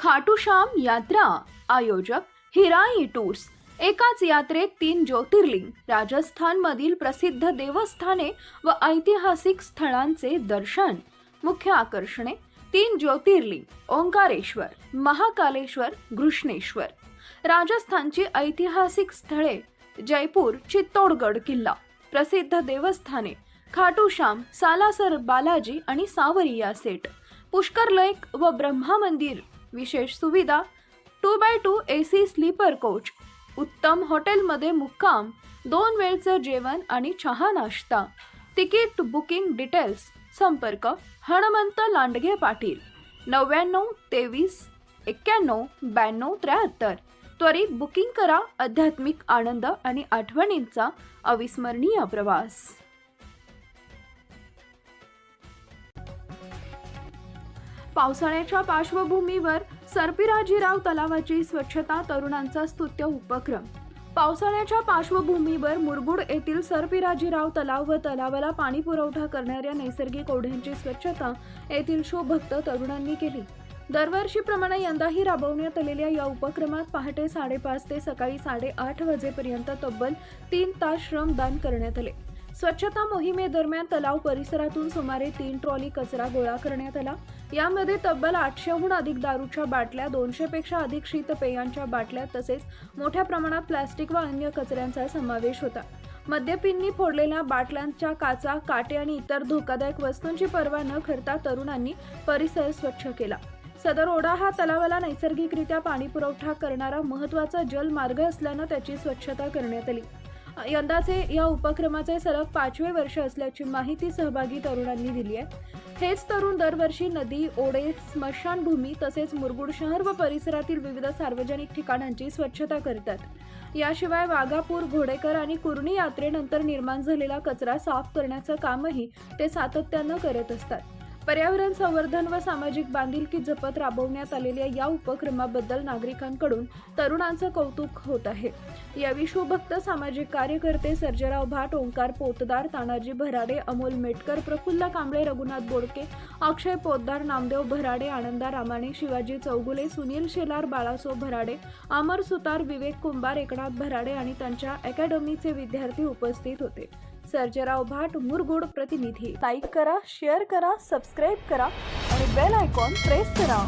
खाटूश्याम यात्रा आयोजक हिराई टूर्स। एकाच यात्रेत 3 ज्योतिर्लिंग, राजस्थान मधील प्रसिद्ध देवस्थाने व ऐतिहासिक स्थळांचे दर्शन। मुख्य आकर्षणे 3 ज्योतिर्लिंग, ओंकारेश्वर, महाकालेश्वर, घृष्णेश्वर। राजस्थानची ऐतिहासिक स्थळे जयपूर, चित्तोडगड किल्ला। प्रसिद्ध देवस्थाने खाटूश्याम, सालासर बालाजी आणि सावरिया सेट। पुष्कर लेक व ब्रह्मा मंदिर। विशेष सुविधा 2x2 AC स्लीपर कोच, उत्तम हॉटेलमध्ये मुक्काम, 2 वेळचं जेवण आणि चहा नाश्ता। तिकीट बुकिंग डिटेल्स संपर्क हनुमंत लांडगे पाटील 99 23 91 92 73। त्वरित बुकिंग करा। आध्यात्मिक आनंद आणि आठवणींचा अविस्मरणीय प्रवास। पावसाळ्याच्या पार्श्वभूमीवर सरपिराजीराव तलावाची स्वच्छता, तरुणांचा स्तुत्य उपक्रम। पावसाळ्याच्या पार्श्वभूमीवर मुरगुड येथील सरपिराजीराव तलाव व तलावाला पाणी पुरवठा करणाऱ्या नैसर्गिक ओढ्यांची स्वच्छता येथील शिवभक्त तरुणांनी केली। दरवर्षीप्रमाणे यंदाही राबवण्यात आलेल्या या उपक्रमात पहाटे 5:30 ते सकाळी 8:30 वाजेपर्यंत तब्बल 3 तास श्रमदान करण्यात आले। स्वच्छता मोहिमेदरम्यान तलाव परिसरातून सुमारे 3 ट्रॉली कचरा गोळा करण्यात आला। यामध्ये तब्बल 800हून अधिक दारूच्या बाटल्या, 200 पेक्षा अधिक शीतपेयांच्या बाटल्या तसेच मोठ्या प्रमाणात प्लास्टिक व अन्य कचऱ्यांचा समावेश होता। मद्यपींनी फोडलेल्या बाटल्यांच्या काचा, काटे आणि इतर धोकादायक वस्तूंची पर्वा न करता तरुणांनी परिसर स्वच्छ केला। सदर ओढा हा तलावाला नैसर्गिकरित्या पाणी पुरवठा करणारा महत्त्वाचा जलमार्ग असल्याने त्याची स्वच्छता करण्यात आली। यंदाचे या उपक्रमाचे सलग 5वे वर्ष असल्याची माहिती सहभागी तरुणांनी दिली आहे। हेच तरुण दरवर्षी नदी, ओढे, स्मशानभूमी तसेच मुरगुड शहर व परिसरातील विविध सार्वजनिक ठिकाणांची स्वच्छता करतात। याशिवाय वाघापूर, घोडेकर आणि कुर्णी यात्रेनंतर निर्माण झालेला कचरा साफ करण्याचं कामही ते सातत्यानं करत असतात। पर्यावरण संवर्धन व सामाजिक बांधिलकी जपत राबवण्यात आलेल्या या उपक्रमाबद्दल नागरिकांकडून तरुणांचं कौतुक होत आहे। यावेळी शिवभक्त, सामाजिक कार्यकर्ते सर्जेराव भाट, ओंकार पोतदार, तानाजी भराडे, अमोल मेटकर, प्रफुल्ल कांबळे, रघुनाथ बोडके, अक्षय पोतदार, नामदेव भराडे, आनंदा रामाणे, शिवाजी चौगुले, सुनील शेलार, बाळासो भराडे, अमर सुतार, विवेक कुंभार, एकनाथ भराडे आणि त्यांच्या अकॅडमीचे विद्यार्थी उपस्थित होते। सर्जेराव भाट, मुरगुड प्रतिनिधी। लाईक करा, शेअर करा, सबस्क्राईब करा आणि बेल आयकॉन प्रेस करा।